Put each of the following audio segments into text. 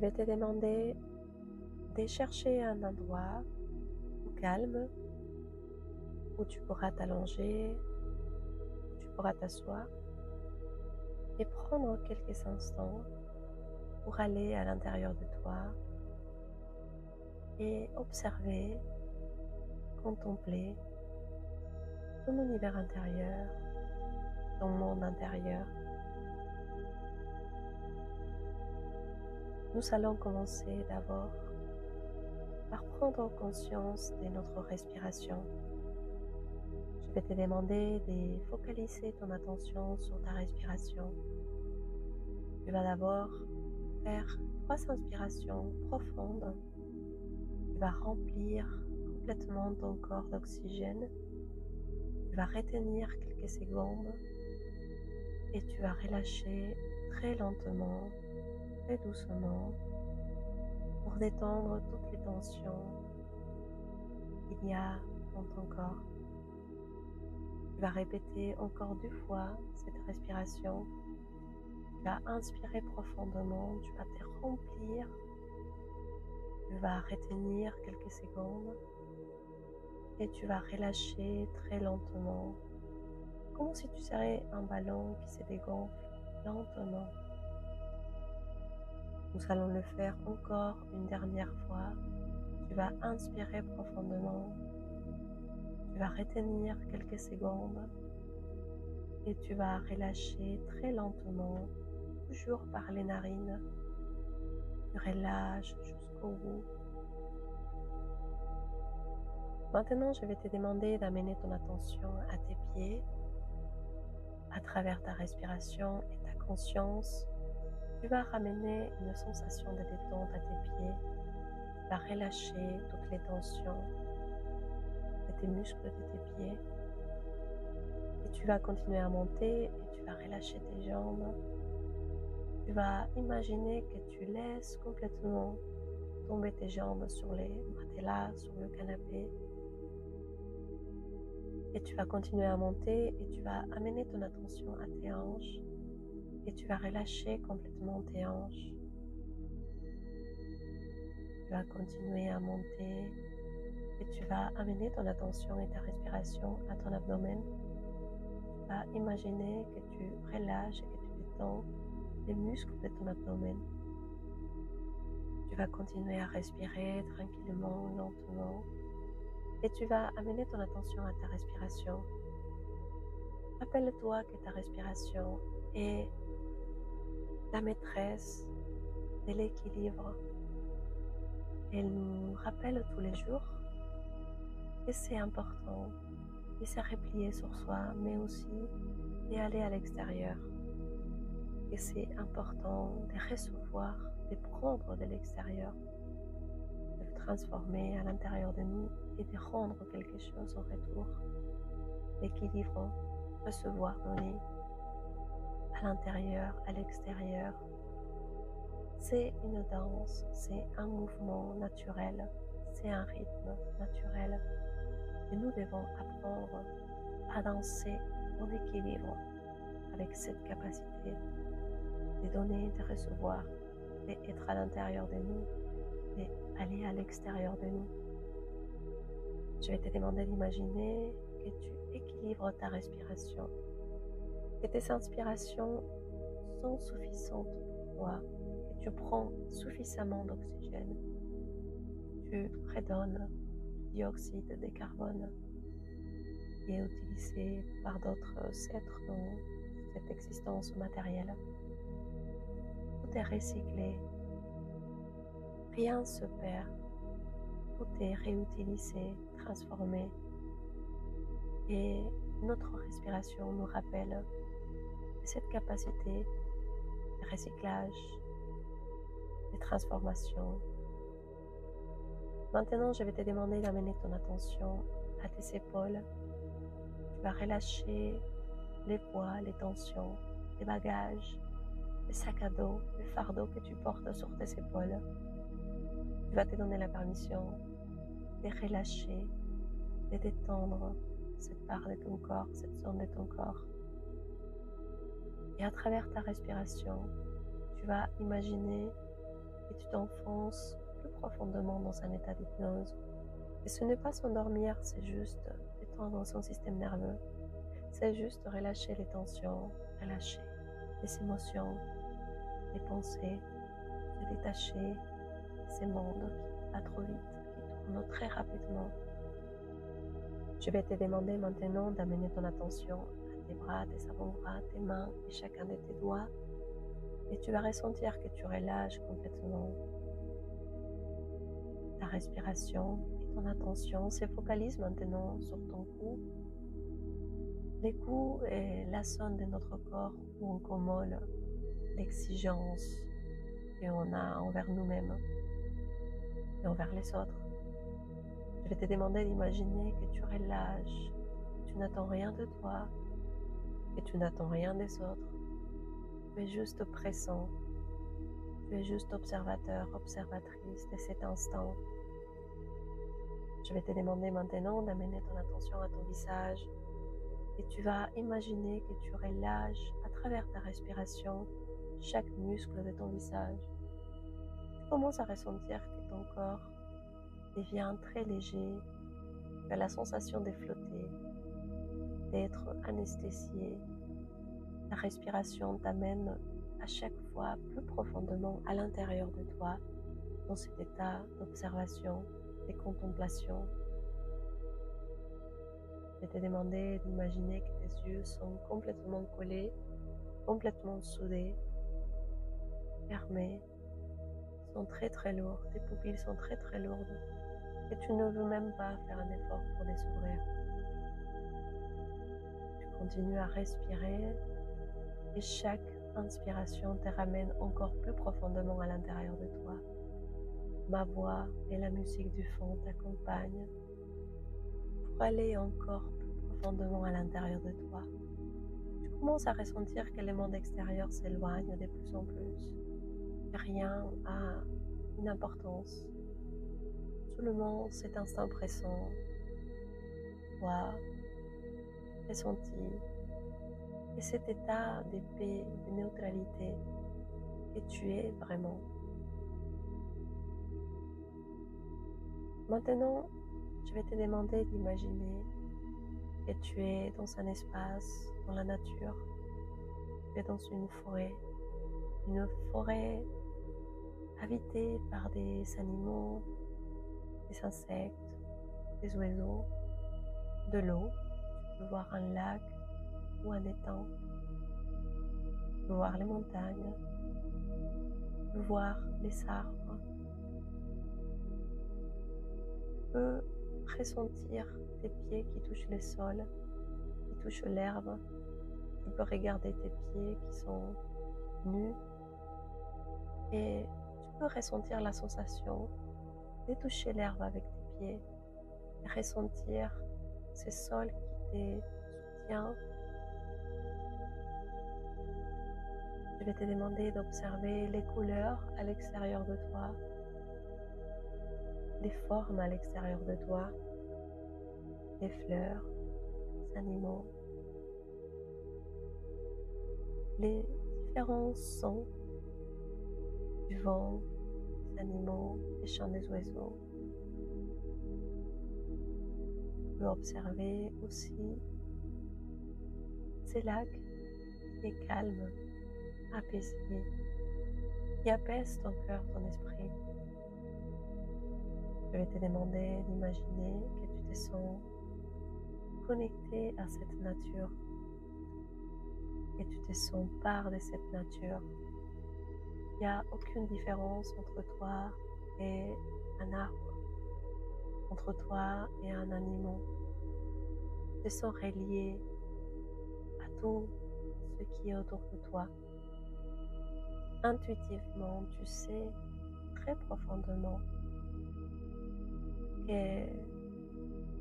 vais te demander de chercher un endroit au calme où tu pourras t'allonger, où tu pourras t'asseoir et prendre quelques instants pour aller à l'intérieur de toi et observer, contempler ton univers intérieur, ton monde intérieur. Nous allons commencer d'abord par prendre conscience de notre respiration. Je vais te demander de focaliser ton attention sur ta respiration. Tu vas d'abord faire 3 inspirations profondes. Tu vas remplir complètement ton corps d'oxygène. Tu vas retenir quelques secondes et tu vas relâcher très lentement, très doucement pour détendre toutes les tensions qu'il y a dans ton corps. Tu vas répéter encore 2 fois cette respiration. Tu vas inspirer profondément, tu vas te remplir, tu vas retenir quelques secondes et tu vas relâcher très lentement, comme si tu serais un ballon qui se dégonfle lentement. Nous allons le faire encore une dernière fois. Tu vas inspirer profondément, tu vas retenir quelques secondes et tu vas relâcher très lentement, toujours par les narines. Tu relâches jusqu'au bout. Maintenant, je vais te demander d'amener ton attention à tes pieds. À travers ta respiration et ta conscience, tu vas ramener une sensation de détente à tes pieds. Tu vas relâcher toutes les tensions de tes muscles de tes pieds. Et tu vas continuer à monter et tu vas relâcher tes jambes. Tu vas imaginer que tu laisses complètement tomber tes jambes sur les matelas, sur le canapé. Et tu vas continuer à monter et tu vas amener ton attention à tes hanches et tu vas relâcher complètement tes hanches. Tu vas continuer à monter et tu vas amener ton attention et ta respiration à ton abdomen. Tu vas imaginer que tu relâches et que tu détends les muscles de ton abdomen. Tu vas continuer à respirer tranquillement, lentement. Et tu vas amener ton attention à ta respiration. Rappelle-toi que ta respiration est la maîtresse de l'équilibre. Elle nous rappelle tous les jours que c'est important de se replier sur soi, mais aussi d'aller à l'extérieur. Et c'est important de recevoir, de prendre de l'extérieur, de le transformer à l'intérieur de nous et de rendre quelque chose en retour. L'équilibre, recevoir, donner, à l'intérieur, à l'extérieur. C'est une danse, c'est un mouvement naturel, c'est un rythme naturel. Et nous devons apprendre à danser en équilibre avec cette capacité de donner, de recevoir, d'être à l'intérieur de nous, d'aller à l'extérieur de nous. Je vais te demander d'imaginer que tu équilibres ta respiration, que tes inspirations sont suffisantes pour toi, que tu prends suffisamment d'oxygène, que tu redonnes du dioxyde de carbone qui est utilisé par d'autres êtres dans cette existence matérielle. Tout est recyclé, rien ne se perd, tout est réutilisé, transformé. Et notre respiration nous rappelle cette capacité de recyclage, de transformation. Maintenant, je vais te demander d'amener ton attention à tes épaules. Tu vas relâcher les poids, les tensions, les bagages, les sacs à dos, les fardeaux que tu portes sur tes épaules. Tu vas te donner la permission de relâcher, de détendre cette part de ton corps, cette zone de ton corps. Et à travers ta respiration, tu vas imaginer et tu t'enfonces plus profondément dans un état d'hypnose. Et ce n'est pas s'endormir, c'est juste détendre son système nerveux. C'est juste relâcher les tensions, relâcher les émotions, les pensées, se détacher de ces mondes qui va trop vite, qui tournent très rapidement. Je vais te demander maintenant d'amener ton attention à tes bras, tes avant-bras, tes mains et chacun de tes doigts. Et tu vas ressentir que tu relâches complètement ta respiration et ton attention se focalise maintenant sur ton cou. Les coups est la zone de notre corps où on commole l'exigence qu'on a envers nous-mêmes et envers les autres. Je vais te demander d'imaginer que tu relâches, que tu n'attends rien de toi, que tu n'attends rien des autres. Tu es juste présent, tu es juste observateur, observatrice de cet instant. Je vais te demander maintenant d'amener ton attention à ton visage et tu vas imaginer que tu relâches à travers ta respiration chaque muscle de ton visage. Tu commences à ressentir que ton corps devient très léger, tu as la sensation de flotter, d'être anesthésié. La respiration t'amène à chaque fois plus profondément à l'intérieur de toi, dans cet état d'observation, de contemplation. Je vais te demander d'imaginer que tes yeux sont complètement collés, complètement soudés, fermés, sont très lourds, tes pupilles sont très lourdes et tu ne veux même pas faire un effort pour les ouvrir. Tu continues à respirer et chaque inspiration te ramène encore plus profondément à l'intérieur de toi. Ma voix et la musique du fond t'accompagnent pour aller encore plus profondément à l'intérieur de toi. Tu commences à ressentir que le monde extérieur s'éloigne de plus en plus. Rien n'a une importance. Seulement cet instant présent, toi, ressenti, et cet état de paix, de neutralité que tu es vraiment. Maintenant, je vais te demander d'imaginer que tu es dans un espace, dans la nature, tu es dans une forêt habitée par des animaux, des insectes, des oiseaux, de l'eau. Tu peux voir un lac ou un étang. Tu peux voir les montagnes. Tu peux voir les arbres. Tu peux ressentir tes pieds qui touchent le sol, qui touchent l'herbe. Tu peux regarder tes pieds qui sont nus et tu peux ressentir la sensation de toucher l'herbe avec tes pieds et ressentir ce sol qui te soutient. Je vais te demander d'observer les couleurs à l'extérieur de toi, les formes à l'extérieur de toi, les fleurs, les animaux, les différents sons du vent, des animaux, des chants des oiseaux. Tu peux observer aussi ces lacs qui est calme, apaisé, qui apaise ton cœur, ton esprit. Je vais te demander d'imaginer que tu te sens connecté à cette nature, que tu te sens part de cette nature. Il n'y a aucune différence entre toi et un arbre, entre toi et un animal. Tu te sens relié à tout ce qui est autour de toi. Intuitivement, tu sais très profondément que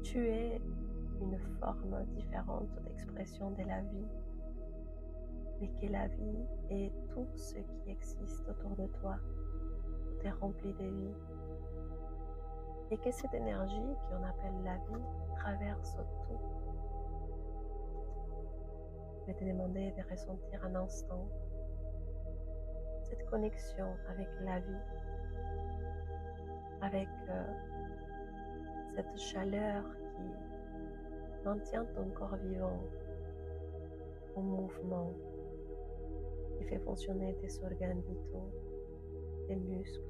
tu es une forme différente d'expression de la vie, mais que la vie est tout ce qui existe autour de toi. Tout est rempli de vie. Et que cette énergie qu'on appelle la vie traverse tout. Je vais te demander de ressentir un instant cette connexion avec la vie, avec cette chaleur qui maintient ton corps vivant en mouvement, qui fait fonctionner tes organes vitaux, tes muscles,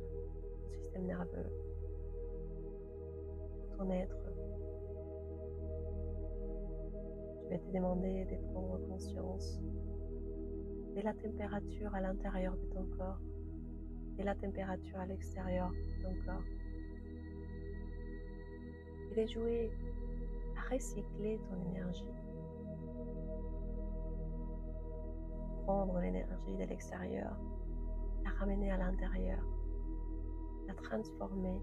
ton système nerveux, ton être. Je vais te demander de prendre conscience de la température à l'intérieur de ton corps et la température à l'extérieur de ton corps. Et de jouer à recycler ton énergie. Prendre l'énergie de l'extérieur, la ramener à l'intérieur, la transformer.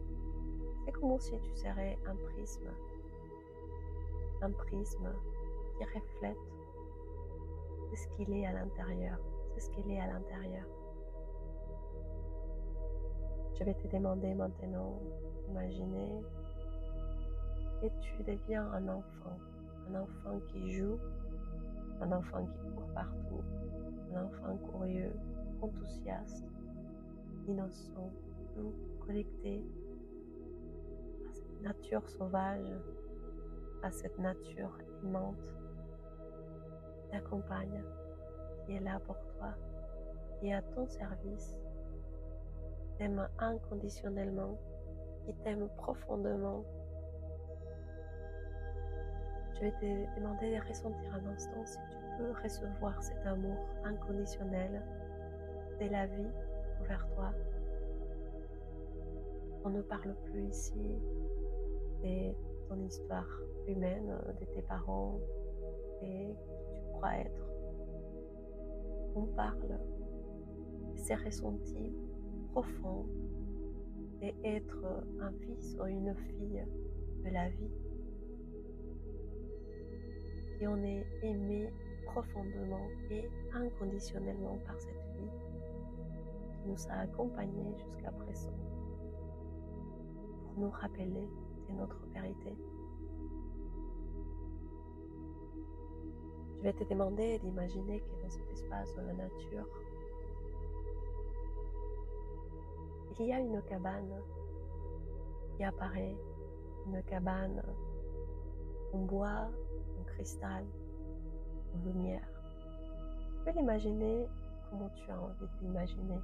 C'est comme si tu serais un prisme qui reflète ce qu'il est à l'intérieur, c'est ce qu'il est à l'intérieur. Je vais te demander maintenant d'imaginer que tu deviens un enfant qui joue, un enfant qui court partout, un enfant curieux, enthousiaste, innocent, doux, connecté à cette nature sauvage, à cette nature aimante qui t'accompagne, qui est là pour toi, qui est à ton service, t'aime inconditionnellement, qui t'aime profondément. Je vais te demander de ressentir un instant si tu peux recevoir cet amour inconditionnel de la vie envers toi. On ne parle plus ici de ton histoire humaine, de tes parents et qui tu crois être. On parle de ces ressentis profonds d'être un fils ou une fille de la vie, qui en est aimé profondément et inconditionnellement par cette vie qui nous a accompagnés jusqu'à présent pour nous rappeler de notre vérité. Je vais te demander d'imaginer que dans cet espace de la nature, il y a une cabane qui apparaît, une cabane en bois, en cristal, en lumière. Tu peux l'imaginer comment tu as envie de l'imaginer.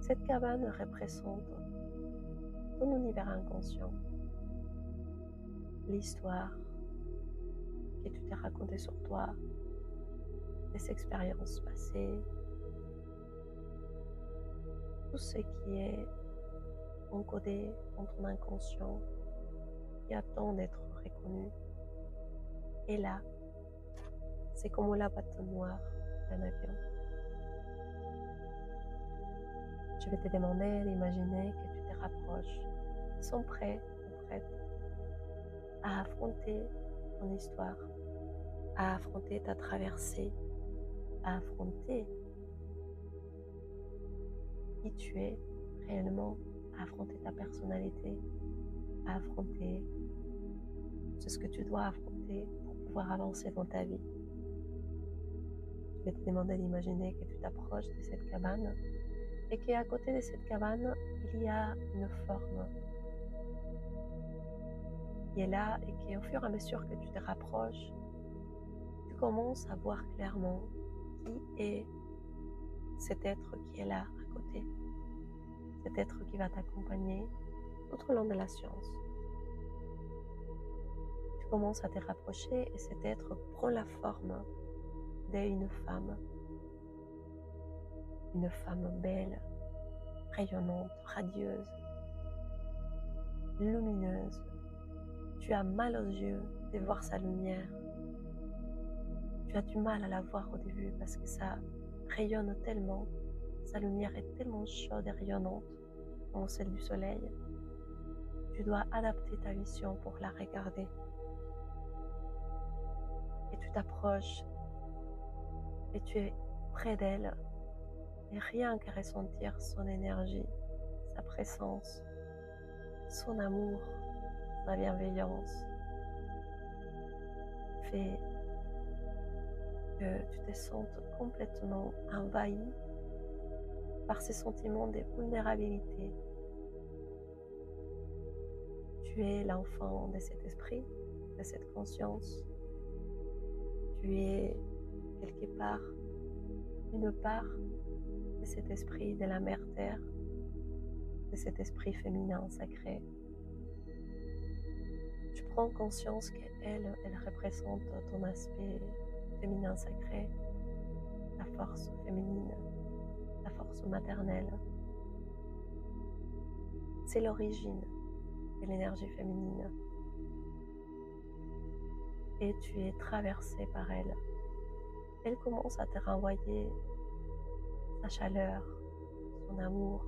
Cette cabane représente ton univers inconscient, l'histoire que tu t'es racontée sur toi, tes expériences passées, tout ce qui est encodé dans ton inconscient qui attend d'être reconnu. Et là, c'est comme la boîte noire d'un avion. Je vais te demander d'imaginer que tu te rapproches, ils sont prêts ou prêtes à affronter ton histoire, à affronter ta traversée, à affronter qui tu es réellement, à affronter ta personnalité, à affronter ce que tu dois affronter pour pouvoir avancer dans ta vie. Je vais te demander d'imaginer que tu t'approches de cette cabane et qu'à côté de cette cabane, il y a une forme qui est là et qui, au fur et à mesure que tu te rapproches, tu commences à voir clairement qui est cet être qui est là à côté, cet être qui va t'accompagner tout au long de la science. Tu commences à te rapprocher et cet être prend la forme d'une femme belle, rayonnante, radieuse, lumineuse. Tu as mal aux yeux de voir sa lumière. Tu as du mal à la voir au début parce que ça rayonne tellement, sa lumière est tellement chaude et rayonnante comme celle du soleil. Tu dois adapter ta vision pour la regarder. Et tu t'approches et tu es près d'elle. Et rien qu'à ressentir son énergie, sa présence, son amour, sa bienveillance, fait que tu te sentes complètement envahi par ces sentiments de vulnérabilité. Tu es l'enfant de cet esprit, de cette conscience. Tu es quelque part une part de cet esprit de la mère terre, de cet esprit féminin sacré. Tu prends conscience qu'elle, elle représente ton aspect féminin sacré, la force féminine, la force maternelle. C'est l'origine de l'énergie féminine. Et tu es traversé par elle. Elle commence à te renvoyer sa chaleur, son amour.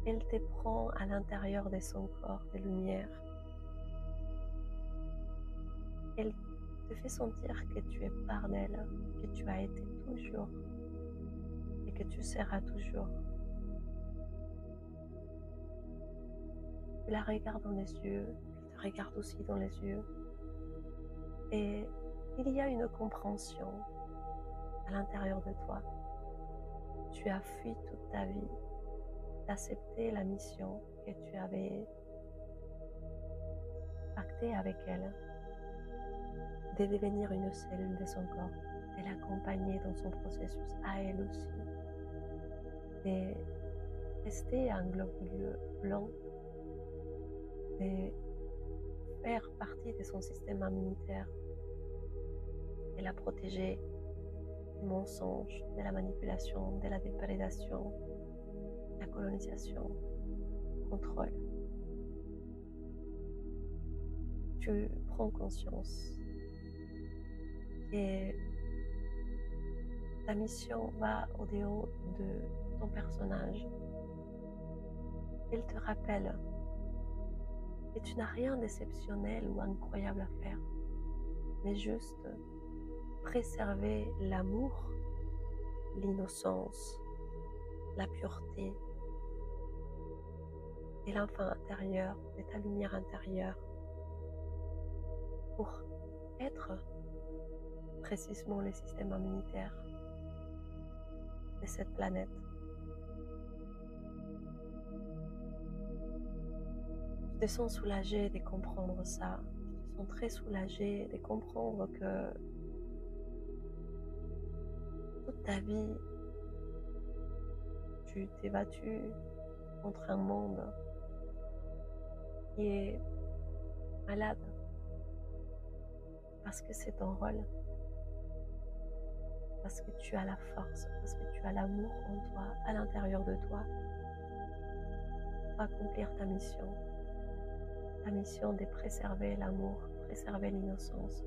Elle te prend à l'intérieur de son corps de lumière. Elle te fait sentir que tu es part d'elle, que tu as été toujours et que tu seras toujours. Tu la regardes dans les yeux, elle te regarde aussi dans les yeux. Et il y a une compréhension à l'intérieur de toi. Tu as fui toute ta vie d'accepter la mission que tu avais pactée avec elle, de devenir une cellule de son corps, de l'accompagner dans son processus à elle aussi, de rester un globule blanc, de faire partie de son système immunitaire et la protéger du mensonge, de la manipulation, de la déprédation, de la colonisation, du contrôle. Tu prends conscience que ta mission va au-delà de ton personnage. Elle te rappelle que tu n'as rien d'exceptionnel ou incroyable à faire, mais juste préserver l'amour, l'innocence, la pureté et l'enfant intérieur, de ta lumière intérieure, pour être précisément le système immunitaire de cette planète. Tu te sens soulagé de comprendre ça. Tu te sens très soulagé de comprendre que toute ta vie, tu t'es battu contre un monde qui est malade, parce que c'est ton rôle, parce que tu as la force, parce que tu as l'amour en toi, à l'intérieur de toi, pour accomplir ta mission de préserver l'amour, préserver l'innocence,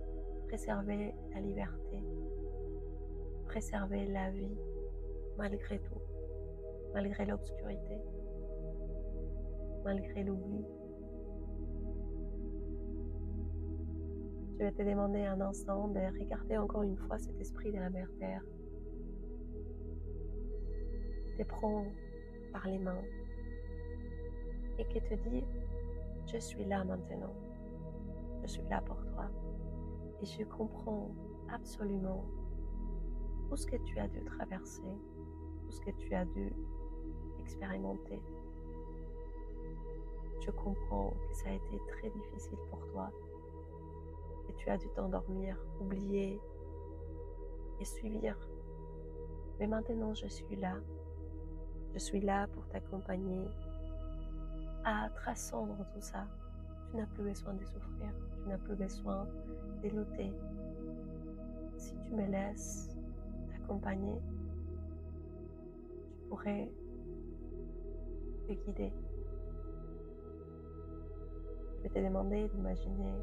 préserver la liberté, préserver la vie malgré tout, malgré l'obscurité, malgré l'oubli. Je vais te demander un instant de regarder encore une fois cet esprit de la mère terre qui te prend par les mains et qui te dit: je suis là maintenant, je suis là pour toi et je comprends absolument tout ce que tu as dû traverser, tout ce que tu as dû expérimenter. Je comprends que ça a été très difficile pour toi, que tu as dû t'endormir, oublier et suivre. Mais maintenant, je suis là. Je suis là pour t'accompagner à transcendre tout ça. Tu n'as plus besoin de souffrir, tu n'as plus besoin de lutter. Si tu me laisses t'accompagner, tu pourrais te guider. Je vais te demander d'imaginer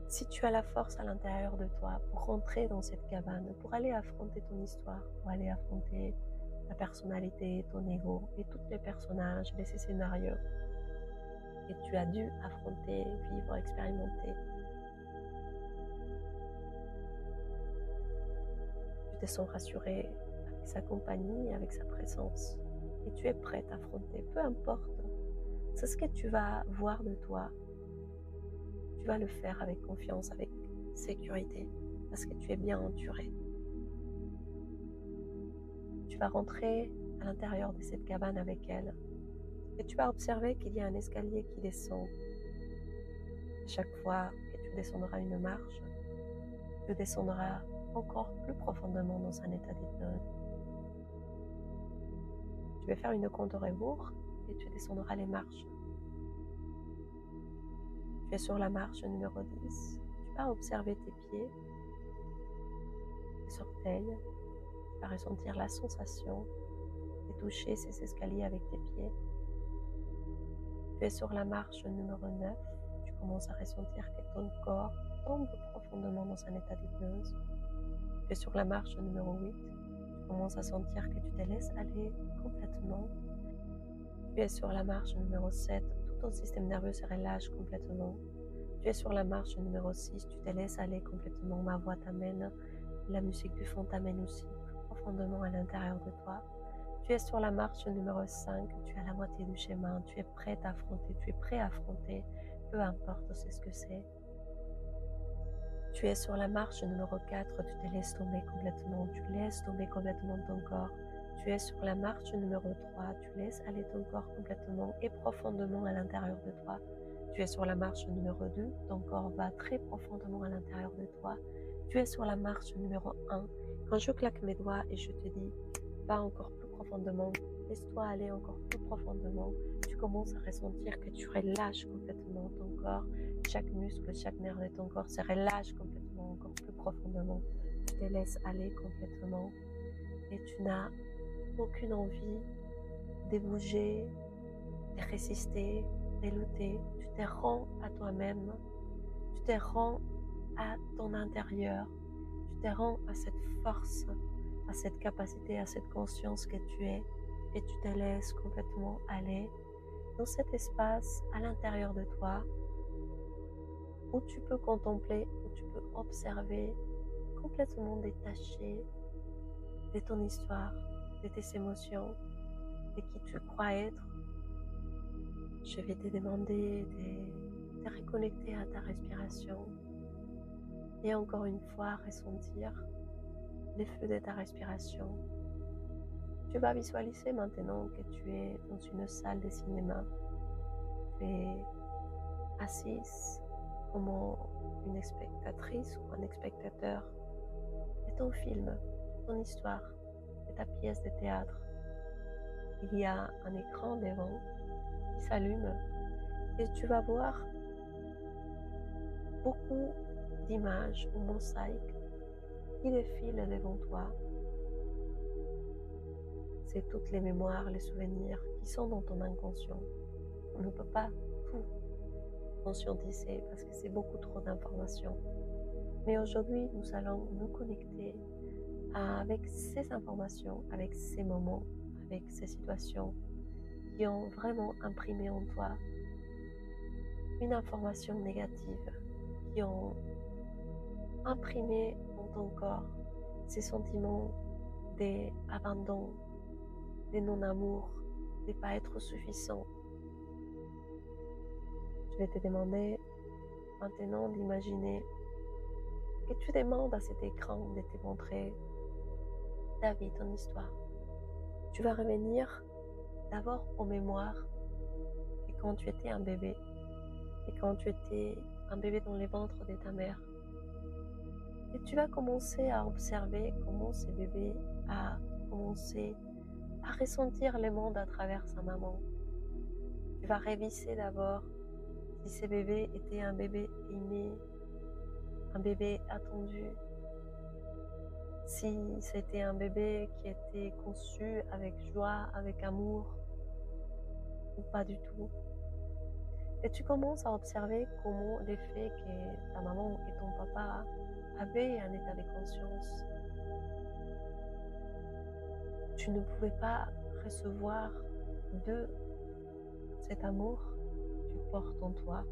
si tu as la force à l'intérieur de toi pour rentrer dans cette cabane, pour aller affronter ton histoire, pour aller affronter ta personnalité, ton ego et tous les personnages et ces scénarios que tu as dû affronter, vivre, expérimenter. Tu te sens rassuré avec sa compagnie, avec sa présence et tu es prête à affronter, peu importe. C'est ce que tu vas voir de toi. Tu vas le faire avec confiance, avec sécurité, parce que tu es bien entouré. vas rentrer à l'intérieur de cette cabane avec elle et tu vas observer qu'il y a un escalier qui descend. Chaque fois que tu descendras une marche, tu descendras encore plus profondément dans un état d'hypnose. Tu vas faire une compte au rebours et tu descendras les marches. Tu es sur la marche numéro 10. Tu vas observer tes pieds, tes orteils. Tu vas ressentir la sensation de toucher ces escaliers avec tes pieds. Tu es sur la marche numéro 9. Tu commences à ressentir que ton corps tombe profondément dans un état d'hypnose. Tu es sur la marche numéro 8. Tu commences à sentir que tu te laisses aller complètement. Tu es sur la marche numéro 7. Tout ton système nerveux se relâche complètement. Tu es sur la marche numéro 6. Tu te laisses aller complètement. Ma voix t'amène. La musique du fond t'amène aussi profondément à l'intérieur de toi. Tu es sur la marche numéro 5, tu es à la moitié du chemin, tu es prête à affronter, tu es prêt à affronter, peu importe c'est ce que c'est. Tu es sur la marche numéro 4, tu te laisses tomber complètement, tu laisses tomber complètement ton corps. Tu es sur la marche numéro 3, tu laisses aller ton corps complètement et profondément à l'intérieur de toi. Tu es sur la marche numéro 2, ton corps va très profondément à l'intérieur de toi. Tu es sur la marche numéro 1. Quand je claque mes doigts et je te dis, va encore plus profondément, laisse-toi aller encore plus profondément, tu commences à ressentir que tu relâches complètement ton corps, chaque muscle, chaque nerf de ton corps se relâche complètement, encore plus profondément, tu te laisses aller complètement et tu n'as aucune envie de bouger, de résister, de lutter, tu te rends à toi-même, tu te rends à ton intérieur, tu te rends à cette force, à cette capacité, à cette conscience que tu es et tu te laisses complètement aller dans cet espace à l'intérieur de toi où tu peux contempler, où tu peux observer complètement détaché de ton histoire, de tes émotions, de qui tu crois être. Je vais te demander de te reconnecter à ta respiration et encore une fois ressentir les flux de ta respiration. Tu vas visualiser maintenant que tu es dans une salle de cinéma. Tu es assise comme une spectatrice ou un spectateur de ton film, de ton histoire, de ta pièce de théâtre. Il y a un écran devant qui s'allume et tu vas voir beaucoup d'images ou mosaïques qui défilent devant toi. C'est toutes les mémoires, les souvenirs qui sont dans ton inconscient. On ne peut pas tout conscientiser parce que c'est beaucoup trop d'informations. Mais aujourd'hui, nous allons nous connecter avec ces informations, avec ces moments, avec ces situations qui ont vraiment imprimé en toi une information négative, qui ont imprimé dans ton corps ces sentiments d'abandon, de non-amour, de ne pas être suffisant. Je vais te demander maintenant d'imaginer que tu demandes à cet écran de te montrer ta vie, ton histoire. Tu vas revenir d'abord en mémoire et quand tu étais un bébé et quand tu étais un bébé dans les ventres de ta mère. Et tu vas commencer à observer comment ce bébé a commencé à ressentir le monde à travers sa maman. Tu vas réviser d'abord si ce bébé était un bébé aimé, un bébé attendu, si c'était un bébé qui était conçu avec joie, avec amour, ou pas du tout. Et tu commences à observer comment l'effet que ta maman et ton papa avaient un état de conscience. Tu ne pouvais pas recevoir de cet amour que tu portes en toi.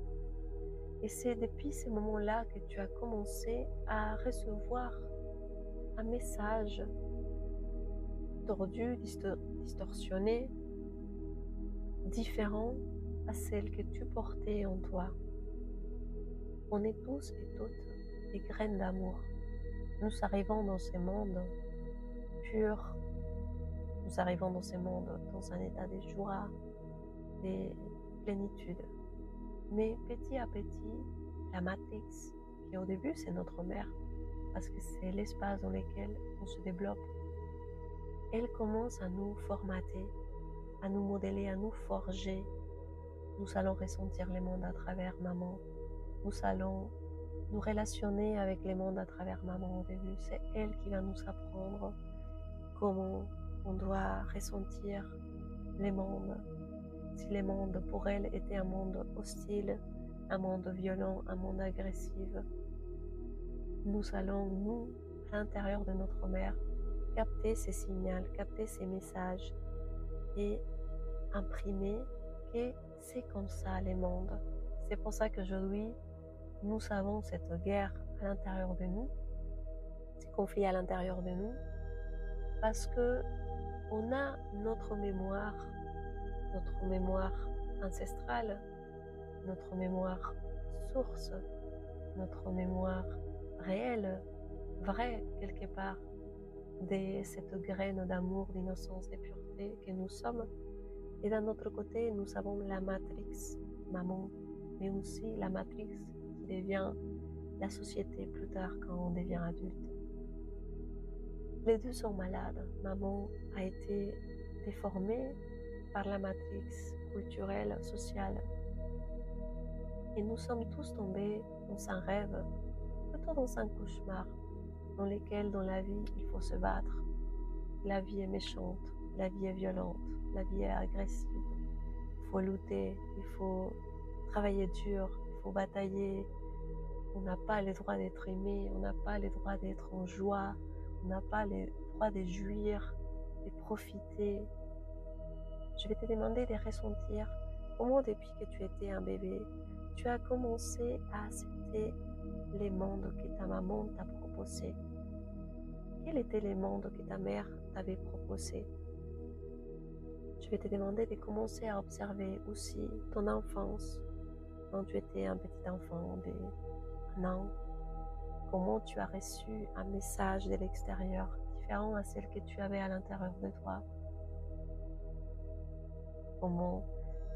Et c'est depuis ces moments-là que tu as commencé à recevoir un message tordu, distorsionné, différent à celle que tu portais en toi. On est tous et toutes des graines d'amour. Nous arrivons dans ce monde pur, Nous arrivons dans ce monde dans un état de joie, de plénitude. Mais petit à petit, la matrix, qui au début c'est notre mère, parce que c'est l'espace dans lequel on se développe, elle commence à nous formater, à nous modeler, à nous forger. Nous allons ressentir le monde à travers maman. Nous allons nous relationner avec le monde à travers maman au début. C'est elle qui va nous apprendre comment on doit ressentir le monde. Si le monde pour elle était un monde hostile, un monde violent, un monde agressif, nous allons, nous, à l'intérieur de notre mère, capter ces signaux, capter ces messages et imprimer que c'est comme ça le monde. C'est pour ça qu'aujourd'hui, nous avons cette guerre à l'intérieur de nous, ces conflits à l'intérieur de nous, parce que on a notre mémoire ancestrale, notre mémoire source, notre mémoire réelle, vraie quelque part, de cette graine d'amour, d'innocence et pureté que nous sommes. Et d'un autre côté, nous avons la matrix, maman, mais aussi la matrix qui devient la société plus tard quand on devient adulte. Les deux sont malades. Maman a été déformée par la matrix culturelle, sociale. Et nous sommes tous tombés dans un rêve, plutôt dans un cauchemar, dans lequel dans la vie il faut se battre. La vie est méchante, la vie est violente, la vie est agressive. Il faut lutter, il faut travailler dur, il faut batailler. On n'a pas le droit d'être aimé, on n'a pas le droit d'être en joie, on n'a pas le droit de jouir, de profiter. Je vais te demander de ressentir comment depuis que tu étais un bébé, tu as commencé à accepter les mondes que ta maman t'a proposés. Quel était les mondes que ta mère t'avait proposés? Je vais te demander de commencer à observer aussi ton enfance, quand tu étais un petit enfant de 1 an, comment tu as reçu un message de l'extérieur différent à celle que tu avais à l'intérieur de toi. Comment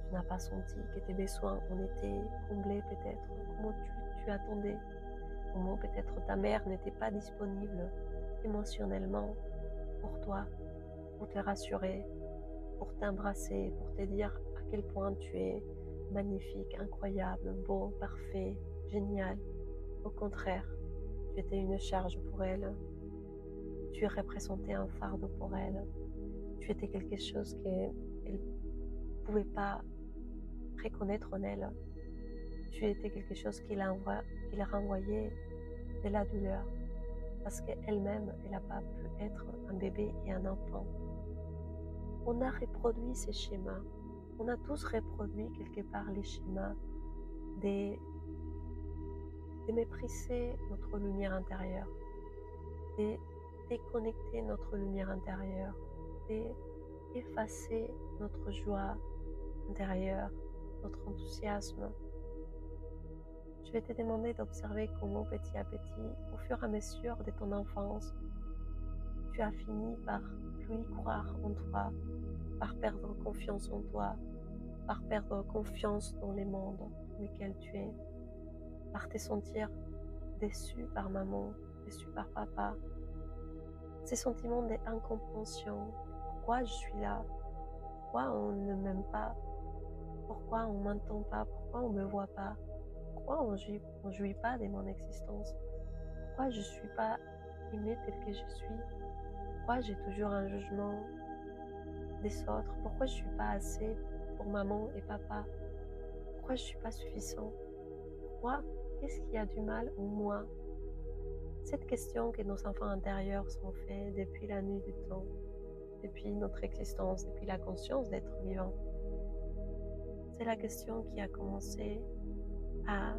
tu n'as pas senti que tes besoins ont été comblés peut-être, comment tu attendais, comment peut-être ta mère n'était pas disponible émotionnellement pour toi, pour te rassurer, pour t'embrasser, pour te dire à quel point tu es magnifique, incroyable, beau, parfait, génial. Au contraire, tu étais une charge pour elle, tu représentais un fardeau pour elle, tu étais quelque chose qu'elle ne pouvait pas reconnaître en elle, tu étais quelque chose qui la renvoyait de la douleur, parce qu'elle-même, elle n'a pas pu être un bébé et un enfant. On a reproduit ces schémas, on a tous reproduit quelque part les schémas de mépriser notre lumière intérieure, de déconnecter notre lumière intérieure, d'effacer notre joie intérieure, notre enthousiasme. Je vais te demander d'observer comment petit à petit, au fur et à mesure de ton enfance, tu as fini par plus y croire en toi, par perdre confiance en toi, par perdre confiance dans les mondes dans lesquels tu es, par te sentir déçu par maman, déçu par papa. Ces sentiments d'incompréhension, pourquoi je suis là, pourquoi on ne m'aime pas, pourquoi on ne m'entend pas, pourquoi on ne me voit pas, pourquoi on ne jouit pas de mon existence, pourquoi je ne suis pas aimée telle que je suis, pourquoi j'ai toujours un jugement des autres, pourquoi je ne suis pas assez pour maman et papa, pourquoi je ne suis pas suffisant, pourquoi, qu'est-ce qui a du mal en moi. Cette question que nos enfants intérieurs sont faits depuis la nuit du temps, depuis notre existence, depuis la conscience d'être vivant, c'est la question qui a commencé à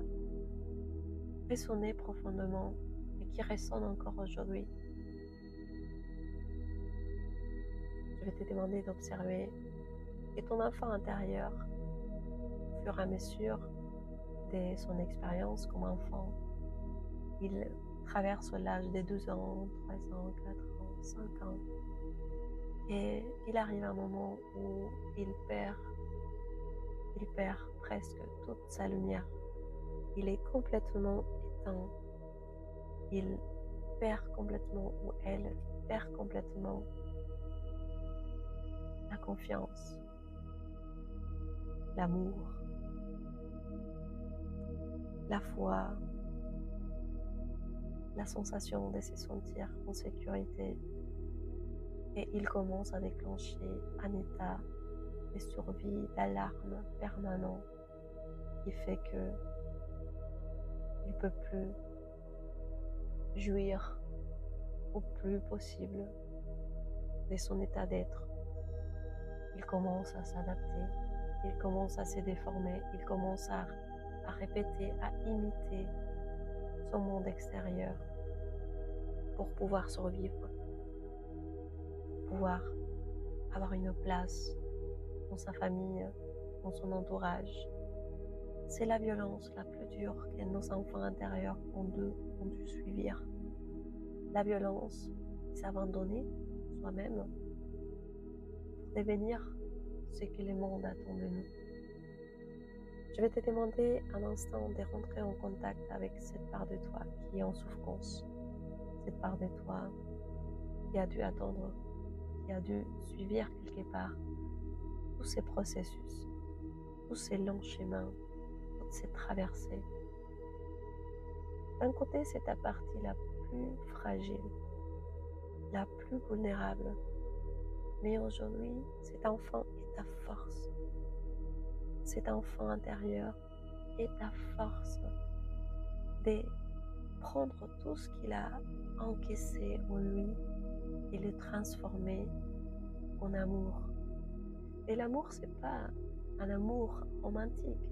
résonner profondément et qui résonne encore aujourd'hui. Je vais te demander d'observer que ton enfant intérieur, au fur et à mesure de son expérience comme enfant, il traverse l'âge de 12 ans, 3 ans, 4 ans, 5 ans. Et il arrive un moment où il perd presque toute sa lumière. Il est complètement éteint. Il perd complètement, ou elle perd complètement la confiance, l'amour, la foi, la sensation de se sentir en sécurité. Et il commence à déclencher un état de survie, d'alarme permanent qui fait que il ne peut plus jouir au plus possible de son état d'être. Il commence à s'adapter, il commence à se déformer, il commence à répéter, à imiter son monde extérieur pour pouvoir survivre, pour pouvoir avoir une place dans sa famille, dans son entourage. C'est la violence la plus dure que nos enfants intérieurs ont dû subir. La violence de s'abandonner soi-même pour devenir ce que le monde attend de nous. Je vais te demander un instant de rentrer en contact avec cette part de toi qui est en souffrance, cette part de toi qui a dû attendre, qui a dû suivre quelque part tous ces processus, tous ces longs chemins, toutes ces traversées. D'un côté, c'est ta partie la plus fragile, la plus vulnérable. Mais aujourd'hui, cet enfant est ta force. Cet enfant intérieur est ta force de prendre tout ce qu'il a encaissé en lui et le transformer en amour. Et l'amour, c'est pas un amour romantique.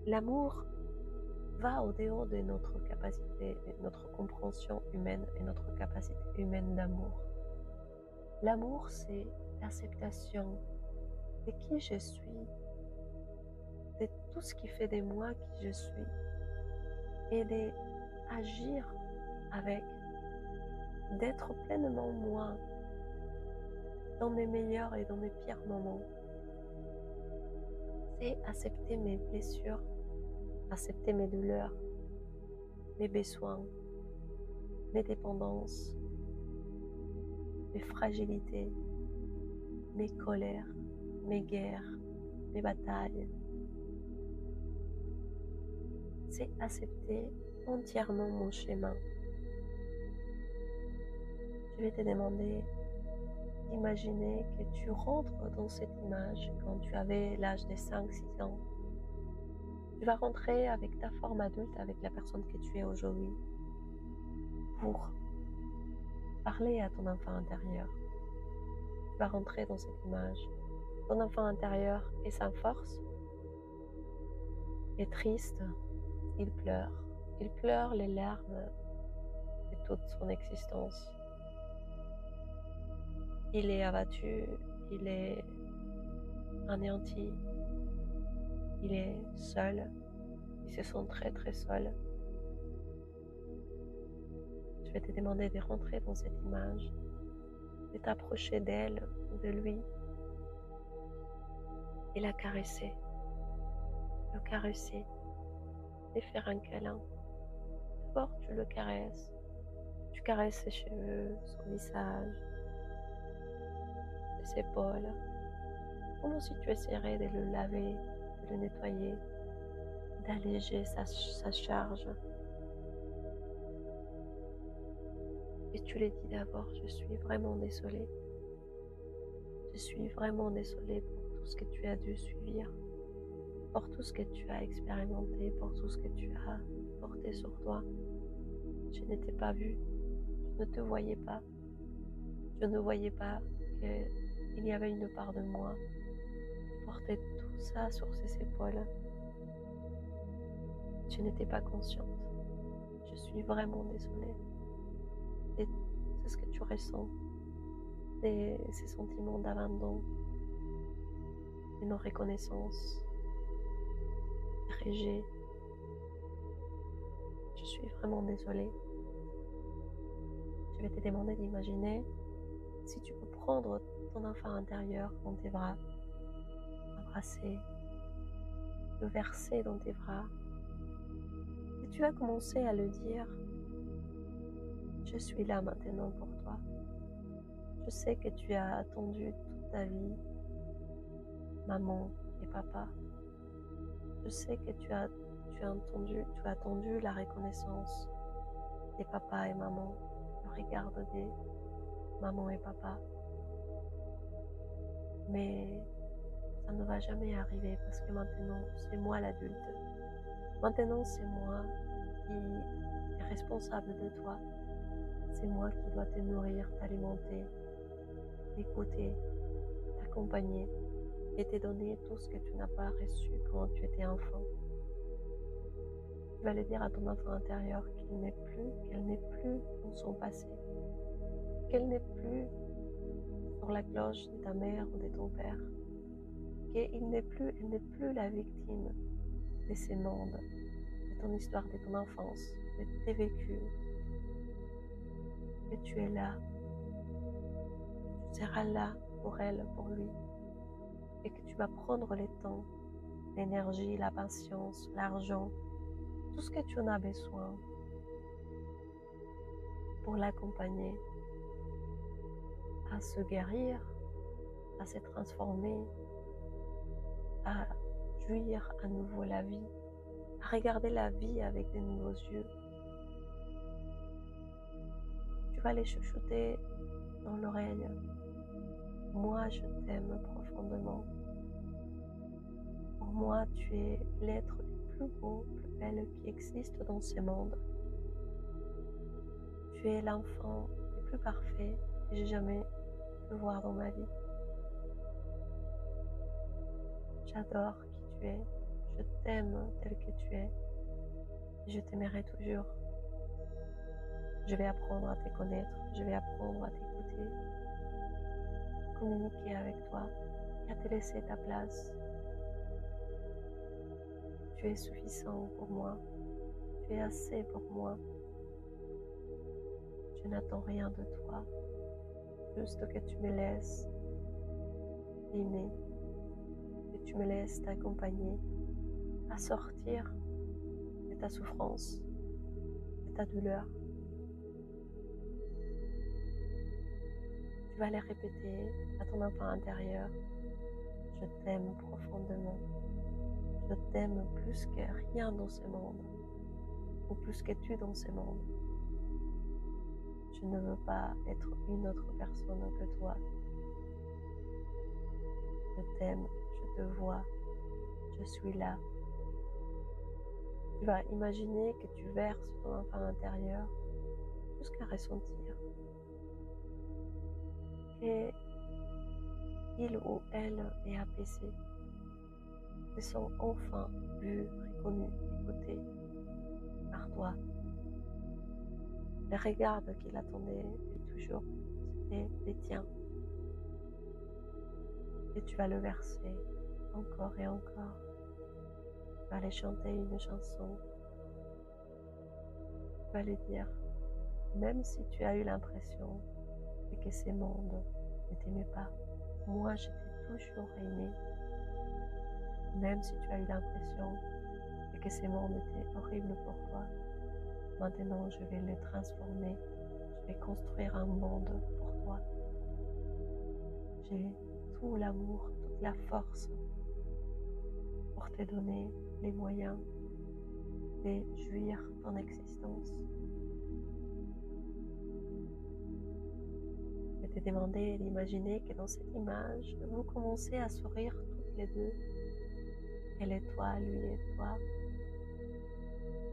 L'amour va au-dehors de notre capacité, de notre compréhension humaine et notre capacité humaine d'amour. L'amour, c'est l'acceptation de qui je suis, de tout ce qui fait de moi qui je suis, et d'agir avec, d'être pleinement moi, dans mes meilleurs et dans mes pires moments. C'est accepter mes blessures, accepter mes douleurs, mes besoins, mes dépendances, mes fragilités, mes colères, mes guerres, mes batailles. C'est accepter entièrement mon chemin. Je vais te demander d'imaginer que tu rentres dans cette image quand tu avais l'âge de 5-6 ans. Tu vas rentrer avec ta forme adulte, avec la personne que tu es aujourd'hui, pour parler à ton enfant intérieur. Tu vas rentrer dans cette image. Ton enfant intérieur est sans force, est triste, il pleure les larmes de toute son existence. Il est abattu, il est anéanti, il est seul, il se sent très très seul. Je vais te demander de rentrer dans cette image, de t'approcher d'elle ou de lui et la caresser, le caresser, et faire un câlin. D'abord tu le tu caresses ses cheveux, son visage, ses épaules, comme si tu essaierais de le laver, de le nettoyer, d'alléger sa charge. Et tu lui dis d'abord, je suis vraiment désolée. Je suis vraiment désolée pour tout ce que tu as dû subir, pour tout ce que tu as expérimenté, pour tout ce que tu as porté sur toi. Je n'étais pas vue, je ne te voyais pas. Je ne voyais pas qu'il y avait une part de moi qui portait tout ça sur ses épaules. Je n'étais pas consciente. Je suis vraiment désolée. Et c'est ce que tu ressens, ces sentiments d'abandon, de non-reconnaissance, de rejet. Je suis vraiment désolée. Je vais te demander d'imaginer si tu peux prendre ton enfant intérieur dans tes bras, l'embrasser, le verser dans tes bras. Et tu vas commencer à le dire, je suis là maintenant pour toi. Je sais que tu as attendu toute ta vie maman et papa. Je sais que tu as attendu la reconnaissance des papas et maman, le regard des maman et papa. Mais ça ne va jamais arriver parce que maintenant, c'est moi l'adulte. Maintenant, c'est moi qui est responsable de toi. C'est moi qui dois te nourrir, t'alimenter, t'écouter, t'accompagner et te donner tout ce que tu n'as pas reçu quand tu étais enfant. Tu vas le dire à ton enfant intérieur qu'elle n'est plus dans son passé, qu'elle n'est plus sur la cloche de ta mère ou de ton père, elle n'est plus la victime de ces mondes, de ton histoire, de ton enfance, de tes vécus, que tu es là, tu seras là pour elle, pour lui, et que tu vas prendre le temps, l'énergie, la patience, l'argent, tout ce que tu en as besoin pour l'accompagner à se guérir, à se transformer, à jouir à nouveau la vie, à regarder la vie avec de nouveaux yeux. Tu vas les chuchoter dans l'oreille. Moi, je t'aime profondément. Pour moi, tu es l'être le plus beau, le plus belle qui existe dans ce monde. Tu es l'enfant le plus parfait que j'ai jamais pu voir dans ma vie. J'adore qui tu es. Je t'aime tel que tu es. Et je t'aimerai toujours. Je vais apprendre à te connaître. Je vais apprendre à t'écouter, à communiquer avec toi et à te laisser ta place. Tu es suffisant pour moi. Tu es assez pour moi. Je n'attends rien de toi. Juste que tu me laisses aimer, que tu me laisses t'accompagner à sortir de ta souffrance, de ta douleur. Tu vas les répéter à ton enfant intérieur. Je t'aime profondément. Je t'aime plus que rien dans ce monde, ou plus que tu dans ce monde. Je ne veux pas être une autre personne que toi. Je t'aime, je te vois, je suis là. Tu vas imaginer que tu verses ton enfant intérieur jusqu'à ressentir qu'il ou elle est apaisé, se sent enfin vu, reconnu, écouté par toi. Les regards qu'il attendait depuis toujours, c'était les tiens. Et tu vas le verser encore et encore. Tu vas aller chanter une chanson. Tu vas lui dire, même si tu as eu l'impression que ce monde ne t'aimait pas, moi je t'ai toujours aimé. Même si tu as eu l'impression que ce monde était horrible pour toi, maintenant je vais le transformer. Je vais construire un monde pour toi. J'ai tout l'amour, toute la force pour te donner les moyens de jouir ton existence. Je vais te demander d'imaginer que dans cette image, vous commencez à sourire toutes les deux. Elle est toi, lui et toi.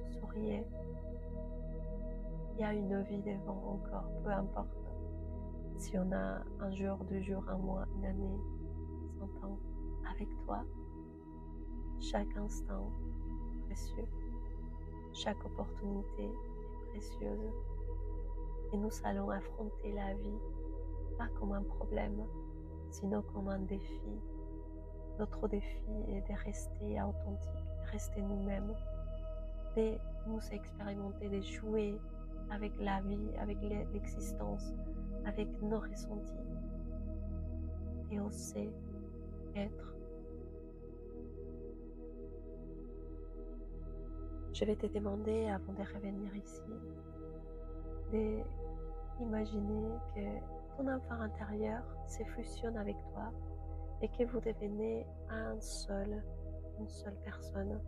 Vous souriez. Il y a une vie devant encore, peu importe si on a un jour, 2 jours, un mois, une année, 100 ans avec toi. Chaque instant est précieux. Chaque opportunité est précieuse. Et nous allons affronter la vie, pas comme un problème, sinon comme un défi. Notre défi est de rester authentique, de rester nous-mêmes, de nous expérimenter, de jouer avec la vie, avec l'existence, avec nos ressentis. et oser être. Je vais te demander, avant de revenir ici, d'imaginer que ton enfant intérieur se fusionne avec toi et que vous devenez une seule personne.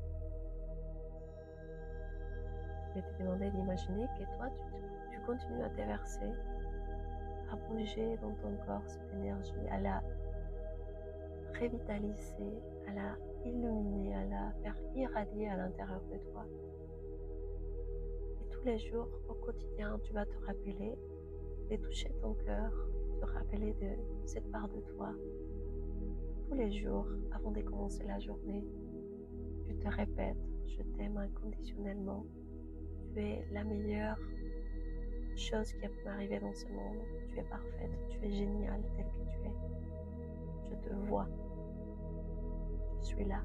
Je vais te demander d'imaginer que toi, tu continues à te verser, à bouger dans ton corps cette énergie, à la revitaliser, à la illuminer, à la faire irradier à l'intérieur de toi. Et tous les jours, au quotidien, tu vas te rappeler de toucher ton cœur, te rappeler de cette part de toi. Tous les jours, avant de commencer la journée, tu te répètes, je t'aime inconditionnellement. Tu es la meilleure chose qui a pu m'arriver dans ce monde. Tu es parfaite, tu es géniale telle que tu es. Je te vois, je suis là.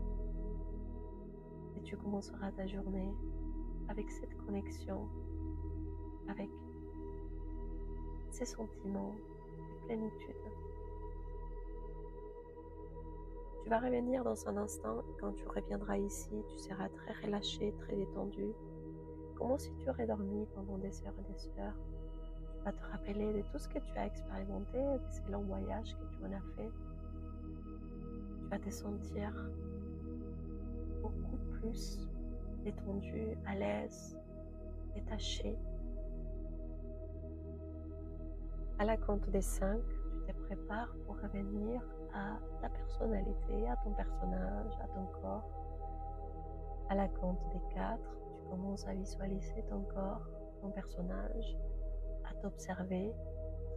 Et tu commenceras ta journée avec cette connexion, avec ces sentiments de plénitude. Tu vas revenir dans un instant et quand tu reviendras ici, tu seras très relâché, très détendu, comme si tu aurais dormi pendant des heures et des heures. Tu vas te rappeler de tout ce que tu as expérimenté, de ces longs voyages que tu en as fait. Tu vas te sentir beaucoup plus détendu, à l'aise, détaché. À la compte des 5, tu te prépares pour revenir à ta personnalité, à ton personnage, à ton corps. À la compte des 4, tu commences à visualiser ton corps, ton personnage, à t'observer.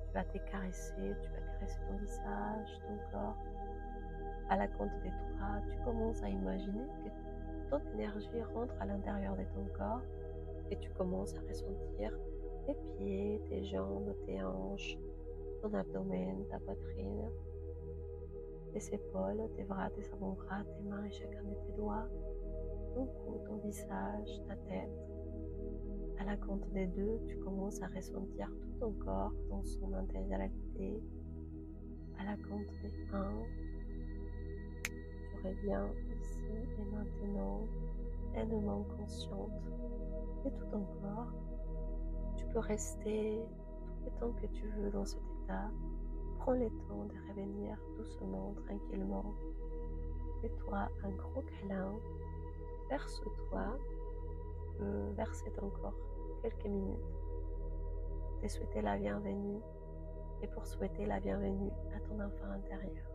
Tu vas te caresser, tu vas caresser ton visage, ton corps. À la compte des 3, tu commences à imaginer que ton énergie rentre à l'intérieur de ton corps et tu commences à ressentir tes pieds, tes jambes, tes hanches, ton abdomen, ta poitrine, tes épaules, tes bras, tes avant-bras, tes mains et chacun de tes doigts, ton cou, ton visage, ta tête. À la compte des 2, tu commences à ressentir tout ton corps dans son intégralité. À la compte des 1, tu reviens ici et maintenant, pleinement consciente de tout ton corps. Tu peux rester tout le temps que tu veux dans cet état. Prends le temps de revenir doucement, tranquillement. Fais-toi un gros câlin. Verse-toi. Verser ton corps quelques minutes. Te souhaiter la bienvenue et pour souhaiter la bienvenue à ton enfant intérieur.